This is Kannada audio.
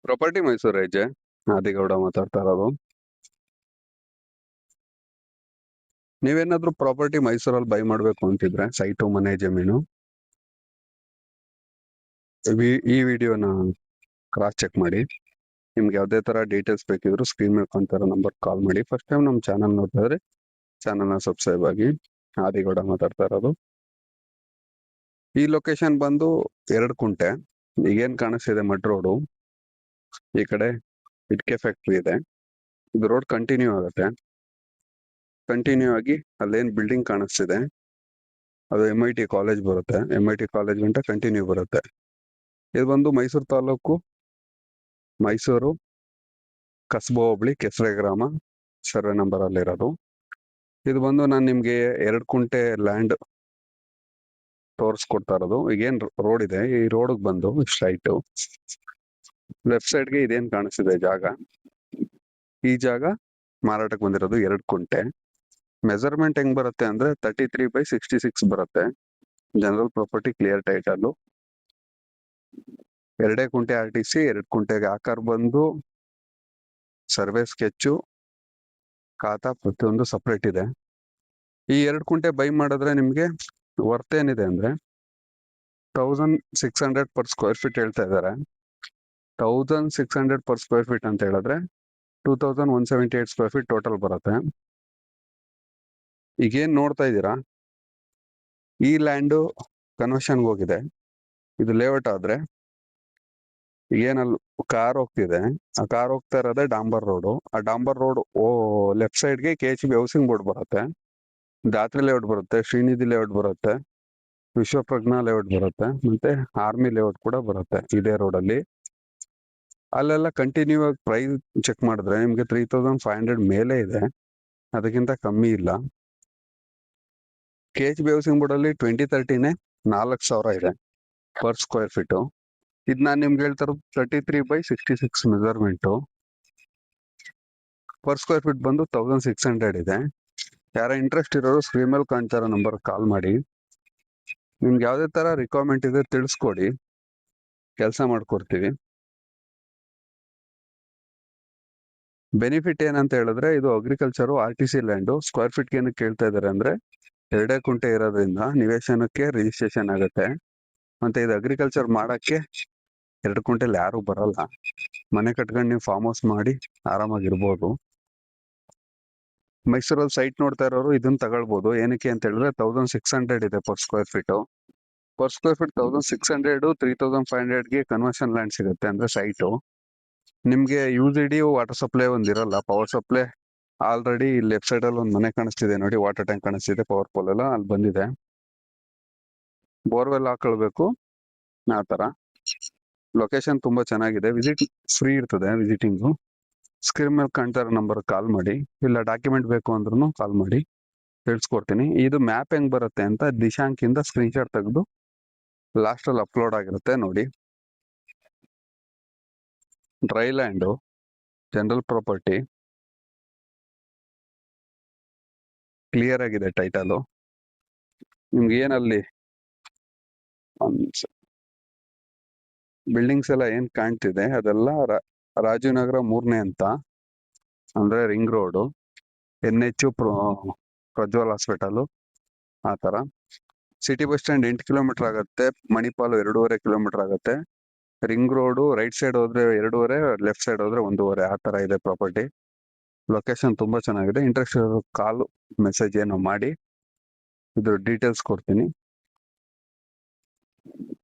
ಪ್ರಾಪರ್ಟಿ ಮೈಸೂರು ಹೆಜ್ಜೆ ಆದಿಗೌಡ ಮಾತಾಡ್ತಾ ಇರೋದು. ನೀವೇನಾದ್ರೂ ಪ್ರಾಪರ್ಟಿ ಮೈಸೂರಲ್ಲಿ ಬೈ ಮಾಡ್ಬೇಕು ಅಂತಿದ್ರೆ ಸೈಟು ಮನೆ ಜಮೀನು ಈ ವಿಡಿಯೋನ ಕ್ರಾಸ್ ಚೆಕ್ ಮಾಡಿ. ನಿಮ್ಗೆ ಯಾವುದೇ ತರ ಡೀಟೇಲ್ಸ್ ಬೇಕಿದ್ರು ಸ್ಕ್ರೀನ್ ಮೇಲೆ ಕಾಣ್ತಿರೋ ನಂಬರ್ ಕಾಲ್ ಮಾಡಿ. ಫಸ್ಟ್ ಟೈಮ್ ನಮ್ಮ ಚಾನಲ್ ನೋಡ್ತಾ ಇದ್ರೆ ಚಾನಲ್ನ ಸಬ್ಸ್ಕ್ರೈಬ್ ಆಗಿ. ಆದಿಗೌಡ ಮಾತಾಡ್ತಾ ಇರೋದು. ಈ ಲೊಕೇಶನ್ ಬಂದು 2 ಕುಂಟೆ. ಈಗೇನ್ ಕಾಣಿಸ್ತಿದೆ ಮಡ್ ರೋಡು, ಈ ಕಡೆ ಇಟ್ಕೆ ಫ್ಯಾಕ್ಟ್ರಿ ಇದೆ. ಇದು ರೋಡ್ ಕಂಟಿನ್ಯೂ ಆಗುತ್ತೆ. ಕಂಟಿನ್ಯೂ ಆಗಿ ಅಲ್ಲೇನ್ ಬಿಲ್ಡಿಂಗ್ ಕಾಣಿಸ್ತಿದೆ ಅದು MIT ಕಾಲೇಜ್ ಬರುತ್ತೆ. MIT ಕಾಲೇಜ್ ಗಂಟ ಕಂಟಿನ್ಯೂ ಬರುತ್ತೆ. ಇದು ಬಂದು ಮೈಸೂರು ತಾಲೂಕು, ಮೈಸೂರು ಕಸ್ಬಾ ಹೋಬಳಿ, ಕೆಸರೆ ಗ್ರಾಮ, ಸರ್ವೆ ನಂಬರ್ ಅಲ್ಲಿ ಇರೋದು. ಇದು ಬಂದು ನಾನು ನಿಮ್ಗೆ 2 ಕುಂಟೆ ಲ್ಯಾಂಡ್ ತೋರಿಸ್ಕೊಡ್ತಾ ಇರೋದು. ಈಗೇನ್ ರೋಡ್ ಇದೆ, ಈ ರೋಡ್ಗೆ ಬಂದು ಸ್ಟ್ರೈಟ್ ಲೆಫ್ಟ್ ಸೈಡ್ಗೆ ಇದೇನ್ ಕಾಣಿಸ್ತಿದೆ ಜಾಗ, ಈ ಜಾಗ ಮಾರಾಟಕ್ಕೆ ಬಂದಿರೋದು 2 ಕುಂಟೆ. ಮೆಜರ್ಮೆಂಟ್ ಹೆಂಗ್ ಬರುತ್ತೆ ಅಂದ್ರೆ 33/66 ಬರುತ್ತೆ. General property clear title. 2 ಕುಂಟೆ RTC, 2 ಕುಂಟೆಗೆ ಆಕಾರ ಬಂದು ಸರ್ವೆ ಸ್ಕೆಚ್ಚು, ಖಾತಾ ಪ್ರತಿಯೊಂದು ಸಪ್ರೇಟ್ ಇದೆ. ಈ 2 ಕುಂಟೆ ಬೈ ಮಾಡಿದ್ರೆ ನಿಮ್ಗೆ ವರ್ತ್ ಏನಿದೆ ಅಂದ್ರೆ 1600 ಪರ್ ಸ್ಕ್ವೇರ್ ಫೀಟ್ ಹೇಳ್ತಾ ಇದ್ದಾರೆ. 1600 ಪರ್ ಸ್ಕ್ವೇರ್ ಫೀಟ್ ಅಂತ ಹೇಳಿದ್ರೆ 2178 ಸ್ಕ್ವೇರ್ ಫೀಟ್ ಟೋಟಲ್ ಬರುತ್ತೆ. ಈಗೇನ್ ನೋಡ್ತಾ ಇದ್ದೀರಾ, ಈ ಲ್ಯಾಂಡು ಕನ್ವರ್ಷನ್ಗೆ ಹೋಗಿದೆ. ಇದು ಲೇಔಟ್ ಆದ್ರೆ ಏನಲ್ಲಿ ಕಾರ್ ಹೋಗ್ತಿದೆ, ಆ ಕಾರ್ ಹೋಗ್ತಾ ಇರೋದೇ ಡಾಂಬರ್ ರೋಡು. ಆ ಡಾಂಬರ್ ರೋಡ್ ಲೆಫ್ಟ್ ಸೈಡ್ಗೆ KHB ಹೌಸಿಂಗ್ ಬೋರ್ಡ್ ಬರುತ್ತೆ, ದಾತ್ರಿ ಲೇಔಟ್ ಬರುತ್ತೆ, ಶ್ರೀನಿಧಿ ಲೇಔಟ್ ಬರುತ್ತೆ, ವಿಶ್ವಪ್ರಜ್ಞಾ ಲೇಔಟ್ ಬರುತ್ತೆ, ಮತ್ತೆ ಆರ್ಮಿ ಲೇಔಟ್ ಕೂಡ ಬರುತ್ತೆ ಇದೇ ರೋಡಲ್ಲಿ. ಅಲ್ಲೆಲ್ಲ ಕಂಟಿನ್ಯೂ ಆಗಿ ಪ್ರೈಸ್ ಚೆಕ್ ಮಾಡಿದ್ರೆ ನಿಮ್ಗೆ 3500 ಮೇಲೆ ಇದೆ, ಅದಕ್ಕಿಂತ ಕಮ್ಮಿ ಇಲ್ಲ. KHB ಹೌಸಿಂಗ್ ಬೋರ್ಡ್ ಅಲ್ಲಿ 2030ನೇ 4000 ಇದೆ ಪರ್ ಸ್ಕ್ವೇರ್ ಫೀಟು. ಇದು ನಾನು ನಿಮ್ಗೆ ಹೇಳ್ತಾ ಇರೋದು 33/66 ಮೆಜರ್ಮೆಂಟು. ಪರ್ ಸ್ಕ್ವೇರ್ ಫೀಟ್ ಬಂದು 1600 ಇದೆ. ಯಾರ ಇಂಟ್ರೆಸ್ಟ್ ಇರೋರು ಸ್ಕ್ರೀನ್ ಮೇಲೆ ಕಾಣ್ತಾ ಇರೋ ನಂಬರ್ ಕಾಲ್ ಮಾಡಿ. ನಿಮ್ಗೆ ಯಾವುದೇ ತರ ರಿಕ್ವೈರ್ಮೆಂಟ್ ಇದೆ ತಿಳಿಸ್ಕೊಡಿ, ಕೆಲಸ ಮಾಡ್ಕೊಡ್ತೀವಿ. ಬೆನಿಫಿಟ್ ಏನಂತ ಹೇಳಿದ್ರೆ ಇದು agriculture RTC land. Square feet ಏನಕ್ಕೆ ಕೇಳ್ತಾ ಇದಾರೆ ಅಂದ್ರೆ 2 ಕುಂಟೆ ಇರೋದ್ರಿಂದ ನಿವೇಶನಕ್ಕೆ ರಿಜಿಸ್ಟ್ರೇಷನ್ ಆಗುತ್ತೆ. ಮತ್ತೆ ಇದು ಅಗ್ರಿಕಲ್ಚರ್ ಮಾಡಕ್ಕೆ 2 ಕುಂಟೆಲಿ ಯಾರು ಬರಲ್ಲ. ಮನೆ ಕಟ್ಕೊಂಡು ನೀವು ಫಾರ್ಮ್ ಹೌಸ್ ಮಾಡಿ ಆರಾಮಾಗಿರ್ಬೋದು. ಮೈಸೂರಲ್ಲಿ ಸೈಟ್ ನೋಡ್ತಾ ಇರೋರು ಇದನ್ನ ತಗೊಳ್ಬೋದು. ಏನಕ್ಕೆ ಅಂತ ಹೇಳಿದ್ರೆ 1600 ಇದೆ per square feet. Per square feet 1600, 3500ಗೆ ಕನ್ವರ್ಷನ್ ಲ್ಯಾಂಡ್ ಸಿಗುತ್ತೆ ಅಂದ್ರೆ ಸೈಟು. ನಿಮ್ಗೆ UGD ವಾಟರ್ ಸಪ್ಲೈ ಒಂದಿರಲ್ಲ, power supply already left side ಅಲ್ಲಿ ಒಂದು ಮನೆ ಕಾಣಿಸ್ತಿದೆ ನೋಡಿ, ವಾಟರ್ ಟ್ಯಾಂಕ್ ಕಾಣಿಸ್ತಿದೆ, ಪವರ್ ಪೋಲ್ ಎಲ್ಲ ಅಲ್ಲಿ ಬಂದಿದೆ. ಬೋರ್ವೆಲ್ ಹಾಕೊಳ್ಬೇಕು ಆ ತರ. ಲೊಕೇಶನ್ ತುಂಬಾ ಚೆನ್ನಾಗಿದೆ, ವಿಸಿಟ್ ಫ್ರೀ ಇರ್ತದೆ ವಿಸಿಟಿಂಗು. ಸ್ಕ್ರೀನ್ ಮೇಲೆ ಕಾಣ್ತಾ ಇರೋ ನಂಬರ್ ಕಾಲ್ ಮಾಡಿ, ಇಲ್ಲ ಡಾಕ್ಯುಮೆಂಟ್ ಬೇಕು ಅಂದ್ರೂ ಕಾಲ್ ಮಾಡಿ ತಿಳಿಸ್ಕೊಡ್ತೀನಿ. ಇದು ಮ್ಯಾಪ್ ಹೆಂಗ್ ಬರುತ್ತೆ ಅಂತ ದಿಶಾಂಕಿಂದ ಸ್ಕ್ರೀನ್ ಶಾಟ್ ತೆಗೆದು ಲಾಸ್ಟ್ ಅಲ್ಲಿ ಅಪ್ಲೋಡ್ ಆಗಿರುತ್ತೆ ನೋಡಿ. Dry land, general property, clear ಆಗಿದೆ ಟೈಟಲು. ನಿಮ್ಗೆ ಏನಲ್ಲಿ ಬಿಲ್ಡಿಂಗ್ಸ್ ಎಲ್ಲ ಏನ್ ಕಾಣ್ತಿದೆ ಅದೆಲ್ಲ ರಾಜೀವ್ ನಗರ 3ನೇ ಅಂತ ಅಂದ್ರೆ ring road, NH Prajwal hospital ಆ ತರ. ಸಿಟಿ ಬಸ್ ಸ್ಟ್ಯಾಂಡ್ 8 ಕಿಲೋಮೀಟರ್ ಆಗುತ್ತೆ, ಮಣಿಪಾಲ್ 2.5 ಕಿಲೋಮೀಟರ್ ಆಗುತ್ತೆ. ರಿಂಗ್ ರೋಡು ರೈಟ್ ಸೈಡ್ ಹೋದ್ರೆ 2.5, ಲೆಫ್ಟ್ ಸೈಡ್ ಹೋದ್ರೆ 1.5, ಆ ತರ ಇದೆ ಪ್ರಾಪರ್ಟಿ. ಲೊಕೇಶನ್ ತುಂಬಾ ಚೆನ್ನಾಗಿದೆ. ಇಂಟ್ರೆಸ್ಟ್ ಕಾಲ್ ಮೆಸೇಜ್ ಏನೋ ಮಾಡಿ, ಇದ್ರ ಡೀಟೇಲ್ಸ್ ಕೊಡ್ತೀನಿ.